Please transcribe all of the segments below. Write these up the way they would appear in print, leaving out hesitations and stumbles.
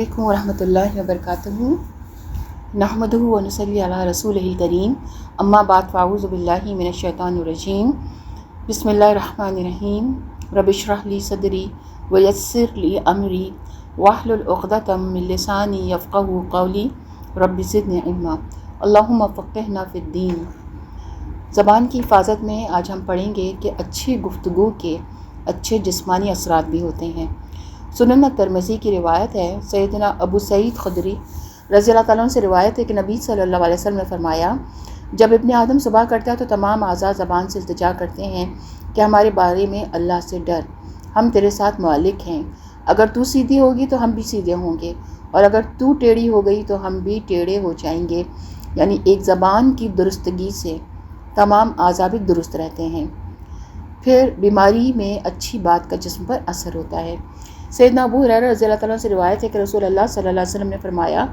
علیکم ورحمۃ اللہ وبرکاتہ نحمدہ و نصلی علی رسولہ کریم اما بعد فاعوذ باللہ من الشیطان الرجیم بسم اللہ الرحمن الرحیم رب اشرح لی صدری ویسر لی امری واحلل عقدۃ من لسانی یفقہوا قولی رب زدنی علما اللہم فقہنا فی الدین۔ زبان کی حفاظت میں آج ہم پڑھیں گے کہ اچھی گفتگو کے اچھے جسمانی اثرات بھی ہوتے ہیں۔ سنن ترمذی کی روایت ہے، سیدنا ابو سعید خدری رضی اللہ تعالیٰ عنہ سے روایت ہے کہ نبی صلی اللہ علیہ وسلم نے فرمایا، جب ابن آدم صبح کرتا ہے تو تمام اعضاء زبان سے التجا کرتے ہیں کہ ہمارے بارے میں اللہ سے ڈر، ہم تیرے ساتھ معلق ہیں، اگر تو سیدھی ہوگی تو ہم بھی سیدھے ہوں گے، اور اگر تو ٹیڑھی ہو گئی تو ہم بھی ٹیڑھے ہو جائیں گے۔ یعنی ایک زبان کی درستگی سے تمام اعضاء بھی درست رہتے ہیں۔ پھر بیماری میں اچھی بات کا جسم پر اثر ہوتا ہے۔ سیدنا ابو ہریرہ رضی اللہ تعالیٰ سے روایت ہے کہ رسول اللہ صلی اللہ علیہ وسلم نے فرمایا،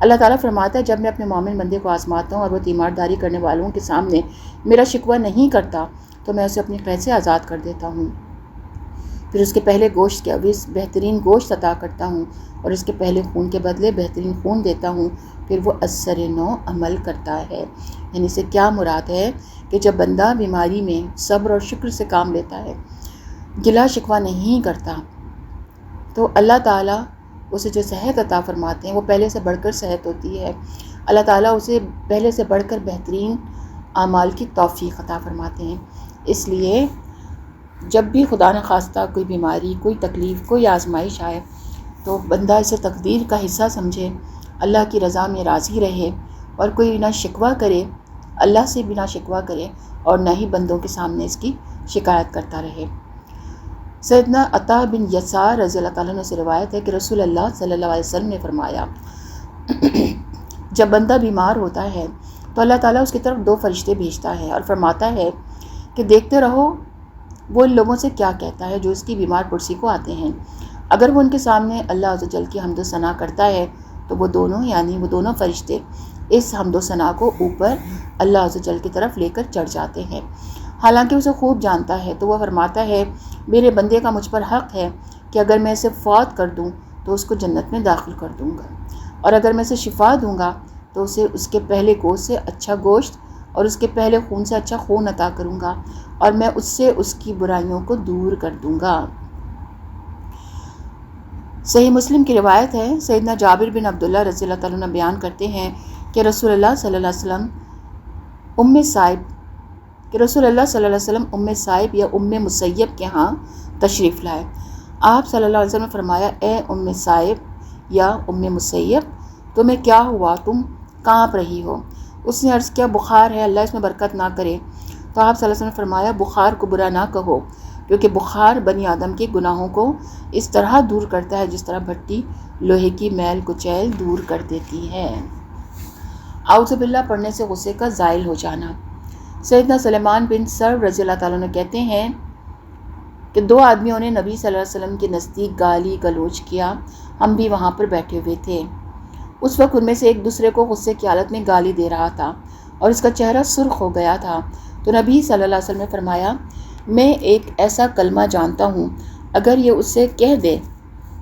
اللہ تعالیٰ فرماتا ہے، جب میں اپنے مومن بندے کو آزماتا ہوں اور وہ تیمارداری کرنے والوں کے سامنے میرا شکوہ نہیں کرتا تو میں اسے اپنی قید سے آزاد کر دیتا ہوں، پھر اس کے پہلے گوشت کے عوض بہترین گوشت عطا کرتا ہوں اور اس کے پہلے خون کے بدلے بہترین خون دیتا ہوں، پھر وہ اثر نو عمل کرتا ہے۔ یعنی اس سے کیا مراد ہے کہ جب بندہ بیماری میں صبر اور شکر سے کام لیتا ہے، گلہ شکوہ نہیں کرتا، تو اللہ تعالیٰ اسے جو صحت عطا فرماتے ہیں وہ پہلے سے بڑھ کر صحت ہوتی ہے۔ اللہ تعالیٰ اسے پہلے سے بڑھ کر بہترین اعمال کی توفیق عطا فرماتے ہیں۔ اس لیے جب بھی خدا نخواستہ کوئی بیماری، کوئی تکلیف، کوئی آزمائش آئے تو بندہ اسے تقدیر کا حصہ سمجھے، اللہ کی رضا میں راضی رہے اور کوئی نہ شکوہ کرے، اللہ سے بھی نہ شکوہ کرے اور نہ ہی بندوں کے سامنے اس کی شکایت کرتا رہے۔ سیدنا عطا بن یسار رضی اللہ تعالیٰ عنہ سے روایت ہے کہ رسول اللہ صلی اللہ علیہ وسلم نے فرمایا، جب بندہ بیمار ہوتا ہے تو اللہ تعالیٰ اس کی طرف 2 فرشتے بھیجتا ہے اور فرماتا ہے کہ دیکھتے رہو وہ ان لوگوں سے کیا کہتا ہے جو اس کی بیمار پرسی کو آتے ہیں، اگر وہ ان کے سامنے اللہ عز و جل کی حمد و ثنا کرتا ہے تو وہ دونوں فرشتے اس حمد و ثنا کو اوپر اللہ عز و جل کی طرف لے کر چڑھ جاتے ہیں۔ حالانکہ اسے خوب جانتا ہے تو وہ فرماتا ہے، میرے بندے کا مجھ پر حق ہے کہ اگر میں اسے فوت کر دوں تو اس کو جنت میں داخل کر دوں گا، اور اگر میں اسے شفا دوں گا تو اسے اس کے پہلے گوشت سے اچھا گوشت اور اس کے پہلے خون سے اچھا خون عطا کروں گا، اور میں اس سے اس کی برائیوں کو دور کر دوں گا۔ صحیح مسلم کی روایت ہے، سیدنا جابر بن عبداللہ رضی اللہ تعالیٰ عنہ بیان کرتے ہیں کہ رسول اللہ صلی اللہ علیہ وسلم ام صائب یا ام مسیب کے ہاں تشریف لائے۔ آپ صلی اللہ علیہ وسلم نے فرمایا، اے ام صائب یا ام مسیب، تمہیں کیا ہوا، تم کانپ رہی ہو؟ اس نے عرض کیا، بخار ہے، اللہ اس میں برکت نہ کرے۔ تو آپ صلی اللہ علیہ وسلم نے فرمایا، بخار کو برا نہ کہو، کیونکہ بخار بنی آدم کے گناہوں کو اس طرح دور کرتا ہے جس طرح بھٹی لوہے کی میل کچیل دور کر دیتی ہے۔ اعوذ باللہ پڑھنے سے غصے کا زائل ہو جانا۔ سیدنا سلیمان بن سرو رضی اللہ تعالیٰ عنہ کہتے ہیں کہ 2 آدمیوں نے نبی صلی اللہ علیہ وسلم کے نزدیک گالی گلوچ کیا، ہم بھی وہاں پر بیٹھے ہوئے تھے۔ اس وقت ان میں سے ایک دوسرے کو غصے کی حالت میں گالی دے رہا تھا اور اس کا چہرہ سرخ ہو گیا تھا، تو نبی صلی اللہ علیہ وسلم نے فرمایا، میں ایک ایسا کلمہ جانتا ہوں، اگر یہ اسے کہہ دے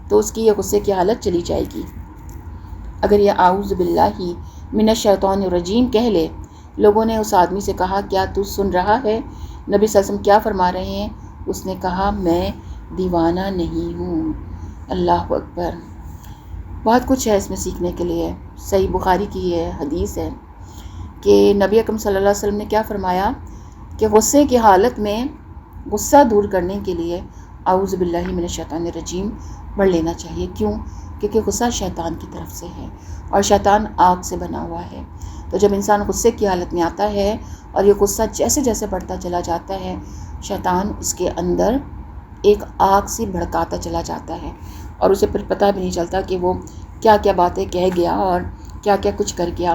تو اس کی یہ غصے کی حالت چلی جائے گی۔ اگر یہ اعوذ باللہ من الشیطان الرجیم کہہ لے۔ لوگوں نے اس آدمی سے کہا، کیا تو سن رہا ہے نبی صلی اللہ علیہ وسلم کیا فرما رہے ہیں؟ اس نے کہا، میں دیوانہ نہیں ہوں۔ اللہ اکبر۔ بہت کچھ ہے اس میں سیکھنے کے لیے۔ صحیح بخاری کی یہ حدیث ہے کہ نبی اکرم صلی اللہ علیہ وسلم نے کیا فرمایا کہ غصے کی حالت میں غصہ دور کرنے کے لیے اعوذ باللہ من الشیطان الرجیم پڑھ لینا چاہیے۔ کیوں؟ کیونکہ غصہ شیطان کی طرف سے ہے اور شیطان آگ سے بنا ہوا ہے۔ تو جب انسان غصے کی حالت میں آتا ہے اور یہ غصہ جیسے جیسے بڑھتا چلا جاتا ہے، شیطان اس کے اندر ایک آگ سے بھڑکاتا چلا جاتا ہے اور اسے پھر پتہ بھی نہیں چلتا کہ وہ کیا کیا باتیں کہہ گیا اور کیا کیا کچھ کر گیا۔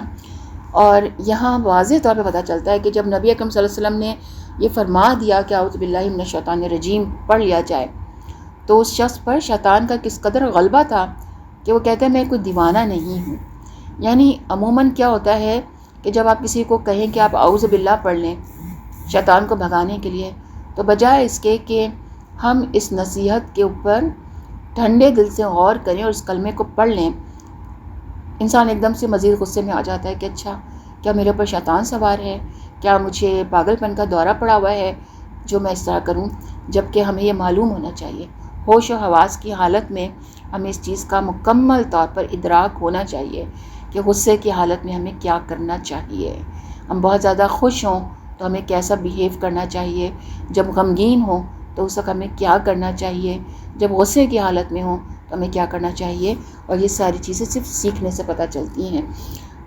اور یہاں واضح طور پہ پتہ چلتا ہے کہ جب نبی اکرم صلی اللہ علیہ وسلم نے یہ فرما دیا کہ اعوذ باللہ من الشیطان الرجیم پڑھ لیا جائے، تو اس شخص پر شیطان کا کس قدر غلبہ تھا کہ وہ کہتا ہے، میں کوئی دیوانہ نہیں ہوں۔ یعنی عموماً کیا ہوتا ہے کہ جب آپ کسی کو کہیں کہ آپ اعوذ باللہ پڑھ لیں شیطان کو بھگانے کے لیے، تو بجائے اس کے کہ ہم اس نصیحت کے اوپر ٹھنڈے دل سے غور کریں اور اس کلمے کو پڑھ لیں، انسان ایک دم سے مزید غصے میں آ جاتا ہے کہ اچھا کیا میرے اوپر شیطان سوار ہے، کیا مجھے پاگل پن کا دورہ پڑا ہوا ہے جو میں اس طرح کروں، جبکہ ہمیں یہ معلوم ہونا چاہیے، ہوش و حواس کی حالت میں ہمیں اس چیز کا مکمل طور پر ادراک ہونا چاہیے کہ غصے کی حالت میں ہمیں کیا کرنا چاہیے۔ ہم بہت زیادہ خوش ہوں تو ہمیں کیسا بیہیو کرنا چاہیے، جب غمگین ہوں تو اس وقت ہمیں کیا کرنا چاہیے، جب غصے کی حالت میں ہوں تو ہمیں کیا کرنا چاہیے، اور یہ ساری چیزیں صرف سیکھنے سے پتہ چلتی ہیں۔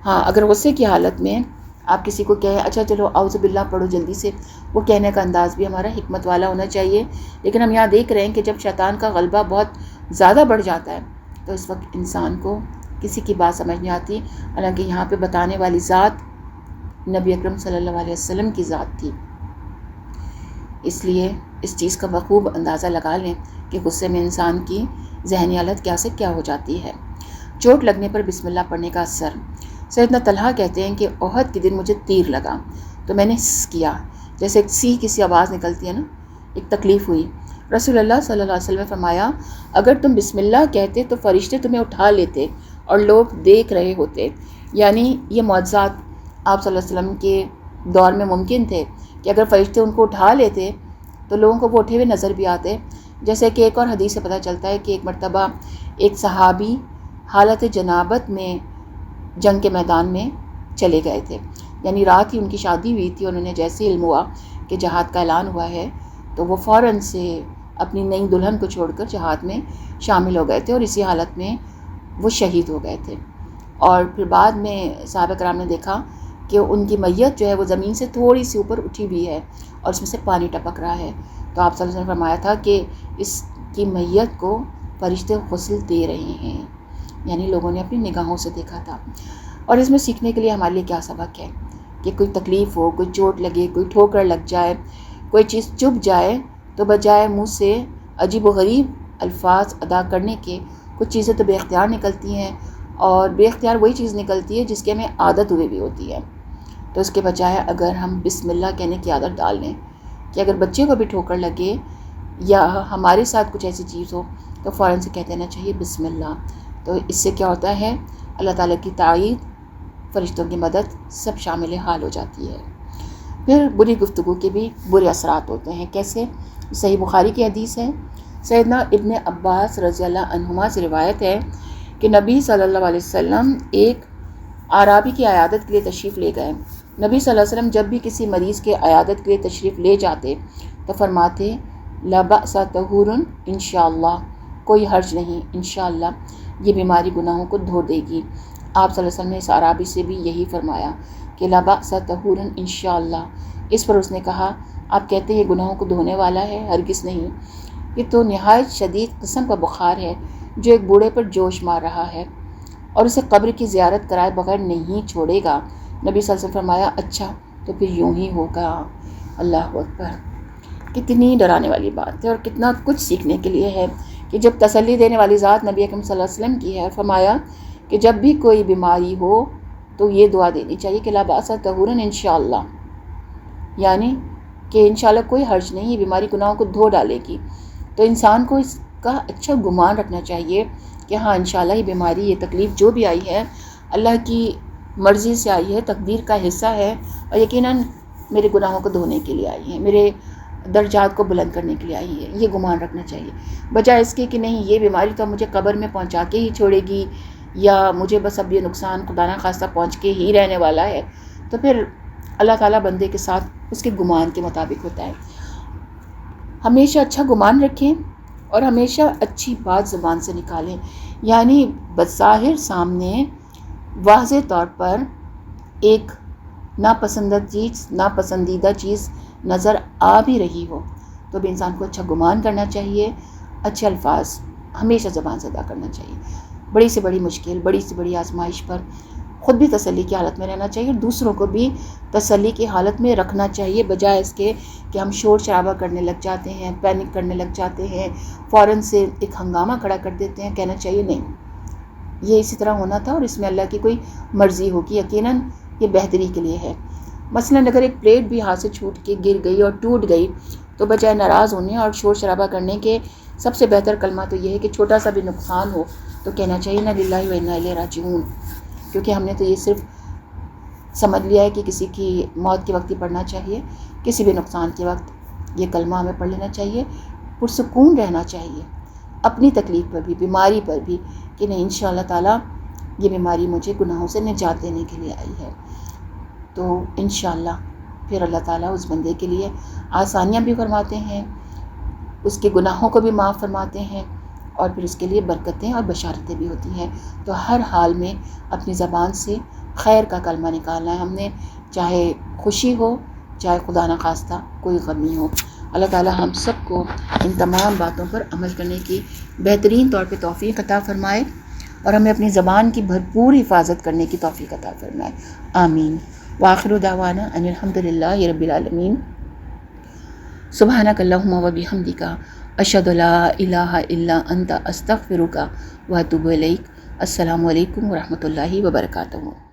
ہاں، اگر غصے کی حالت میں آپ کسی کو کہیں اچھا چلو اعوذ باللہ پڑھو جلدی سے، وہ کہنے کا انداز بھی ہمارا حکمت والا ہونا چاہیے، لیکن ہم یہاں دیکھ رہے ہیں کہ جب شیطان کا غلبہ بہت زیادہ بڑھ جاتا ہے تو اس وقت انسان کو کسی کی بات سمجھ نہیں آتی، حالانکہ یہاں پہ بتانے والی ذات نبی اکرم صلی اللہ علیہ وسلم کی ذات تھی۔ اس لیے اس چیز کا بخوب اندازہ لگا لیں کہ غصے میں انسان کی ذہنی حالت کیا سے کیا ہو جاتی ہے۔ چوٹ لگنے پر بسم اللہ پڑھنے کا اثر۔ سیدنا طلحہ کہتے ہیں کہ احد کے دن مجھے تیر لگا تو میں نے ہس کیا، جیسے ایک سی کسی آواز نکلتی ہے نا، ایک تکلیف ہوئی۔ رسول اللہ صلی اللہ علیہ وسلم نے فرمایا اگر تم بسم اللہ کہتے تو فرشتے تمہیں اٹھا لیتے اور لوگ دیکھ رہے ہوتے۔ یعنی یہ معجزات آپ صلی اللہ علیہ وسلم کے دور میں ممکن تھے کہ اگر فرشتے ان کو اٹھا لیتے تو لوگوں کو وہ اٹھے ہوئے نظر بھی آتے، جیسے کہ ایک اور حدیث سے پتہ چلتا ہے کہ ایک مرتبہ ایک صحابی حالت جنابت میں جنگ کے میدان میں چلے گئے تھے، یعنی رات ہی ان کی شادی ہوئی تھی، انہوں نے جیسے علم ہوا کہ جہاد کا اعلان ہوا ہے تو وہ فوراً سے اپنی نئی دلہن کو چھوڑ کر جہاد میں شامل ہو گئے تھے، اور اسی حالت میں وہ شہید ہو گئے تھے۔ اور پھر بعد میں صحابہ کرام نے دیکھا کہ ان کی میت جو ہے وہ زمین سے تھوڑی سی اوپر اٹھی ہوئی ہے اور اس میں سے پانی ٹپک رہا ہے، تو آپ صلی اللہ علیہ وسلم نے فرمایا تھا کہ اس کی میت کو فرشتے غسل دے رہے ہیں، یعنی لوگوں نے اپنی نگاہوں سے دیکھا تھا۔ اور اس میں سیکھنے کے لیے ہمارے لیے کیا سبق ہے کہ کوئی تکلیف ہو، کوئی چوٹ لگے، کوئی ٹھوکر لگ جائے، کوئی چیز چبھ جائے تو بجائے منہ سے عجیب و غریب الفاظ ادا کرنے کے کچھ چیزیں تو بے اختیار نکلتی ہیں، اور بے اختیار وہی چیز نکلتی ہے جس کی ہمیں عادت ہوئی بھی ہوتی ہے، تو اس کے بجائے اگر ہم بسم اللہ کہنے کی عادت ڈال لیں کہ اگر بچے کو بھی ٹھوکر لگے یا ہمارے ساتھ کچھ ایسی چیز ہو تو فوراً سے کہہ دینا چاہیے بسم اللہ، تو اس سے کیا ہوتا ہے اللہ تعالیٰ کی تائید، فرشتوں کی مدد سب شامل حال ہو جاتی ہے۔ پھر بری گفتگو کے بھی برے اثرات ہوتے ہیں، کیسے؟ صحیح بخاری کی حدیث ہے، سیدنا ابن عباس رضی اللہ عنہما سے روایت ہے کہ نبی صلی اللہ علیہ وسلم ایک اعرابی کی عیادت کے لیے تشریف لے گئے۔ نبی صلی اللہ علیہ وسلم جب بھی کسی مریض کے عیادت کے لیے تشریف لے جاتے تو فرماتے لا بأس طہور انشاءاللہ، کوئی حرج نہیں، انشاءاللہ یہ بیماری گناہوں کو دھو دے گی۔ آپ صلی اللہ علیہ وسلم نے اس اعرابی سے بھی یہی فرمایا کہ لا بأس طہور انشاءاللہ۔ اس پر اس نے کہا آپ کہتے ہیں یہ گناہوں کو دھونے والا ہے؟ ہرگز نہیں، یہ تو نہایت شدید قسم کا بخار ہے جو ایک بوڑھے پر جوش مار رہا ہے اور اسے قبر کی زیارت کرائے بغیر نہیں چھوڑے گا۔ نبی صلی اللہ علیہ وسلم فرمایا اچھا تو پھر یوں ہی ہوگا۔ اللہ اکبر، کتنی ڈرانے والی بات ہے اور کتنا کچھ سیکھنے کے لیے ہے کہ جب تسلی دینے والی ذات نبی اکرم صلی اللہ علیہ وسلم کی ہے، فرمایا کہ جب بھی کوئی بیماری ہو تو یہ دعا دینی چاہیے کہ لا بأس طہور انشاءاللہ، یعنی کہ انشاءاللہ کوئی حرج نہیں، یہ بیماری گناہوں کو دھو ڈالے گی۔ تو انسان کو اس کا اچھا گمان رکھنا چاہیے کہ ہاں انشاءاللہ یہ بیماری، یہ تکلیف جو بھی آئی ہے اللہ کی مرضی سے آئی ہے، تقدیر کا حصہ ہے، اور یقیناً میرے گناہوں کو دھونے کے لیے آئی ہے، میرے درجات کو بلند کرنے کے لیے آئی ہے، یہ گمان رکھنا چاہیے، بجائے اس کے کہ نہیں یہ بیماری تو مجھے قبر میں پہنچا کے ہی چھوڑے گی، یا مجھے بس اب یہ نقصان خدا نخواستہ پہنچ کے ہی رہنے والا ہے۔ تو پھر اللہ تعالیٰ بندے کے ساتھ اس کے گمان کے مطابق ہوتا ہے۔ ہمیشہ اچھا گمان رکھیں اور ہمیشہ اچھی بات زبان سے نکالیں، یعنی بظاہر سامنے واضح طور پر ایک ناپسندیدہ چیز نظر آ بھی رہی ہو تو بھی انسان کو اچھا گمان کرنا چاہیے، اچھے الفاظ ہمیشہ زبان سے ادا کرنا چاہیے۔ بڑی سے بڑی مشکل، بڑی سے بڑی آزمائش پر خود بھی تسلی کی حالت میں رہنا چاہیے اور دوسروں کو بھی تسلی کی حالت میں رکھنا چاہیے، بجائے اس کے کہ ہم شور شرابہ کرنے لگ جاتے ہیں، پینک کرنے لگ جاتے ہیں، فوراً سے ایک ہنگامہ کھڑا کر دیتے ہیں۔ کہنا چاہیے نہیں، یہ اسی طرح ہونا تھا اور اس میں اللہ کی کوئی مرضی ہوگی، یقیناً یہ بہتری کے لیے ہے۔ مثلاً اگر ایک پلیٹ بھی ہاتھ سے چھوٹ کے گر گئی اور ٹوٹ گئی تو بجائے ناراض ہونے اور شور شرابہ کرنے کے سب سے بہتر کلمہ تو یہ ہے کہ چھوٹا سا بھی نقصان ہو تو کہنا چاہیے انا للہ و انا الیہ راجعون، کیونکہ ہم نے تو یہ صرف سمجھ لیا ہے کہ کسی کی موت کے وقت ہی پڑھنا چاہیے، کسی بھی نقصان کے وقت یہ کلمہ ہمیں پڑھ لینا چاہیے، پرسکون رہنا چاہیے اپنی تکلیف پر بھی، بیماری پر بھی، کہ نہیں انشاءاللہ تعالیٰ یہ بیماری مجھے گناہوں سے نجات دینے کے لیے آئی ہے، تو انشاءاللہ پھر اللہ تعالیٰ اس بندے کے لیے آسانیاں بھی فرماتے ہیں، اس کے گناہوں کو بھی معاف فرماتے ہیں، اور پھر اس کے لیے برکتیں اور بشارتیں بھی ہوتی ہیں۔ تو ہر حال میں اپنی زبان سے خیر کا کلمہ نکالنا ہے ہم نے، چاہے خوشی ہو چاہے خدا نخواستہ کوئی غمی ہو۔ اللہ تعالیٰ ہم سب کو ان تمام باتوں پر عمل کرنے کی بہترین طور پہ توفیق عطا فرمائے، اور ہمیں اپنی زبان کی بھرپور حفاظت کرنے کی توفیق عطا فرمائے، آمین۔ وآخر دعوانا ان الحمد للہ رب العالمین۔ سبحانک اللہم و بحمدک، اشہد لا الہ الا انت، استغفرک و اتوب الیک۔ السلام علیکم ورحمۃ اللہ وبرکاتہ۔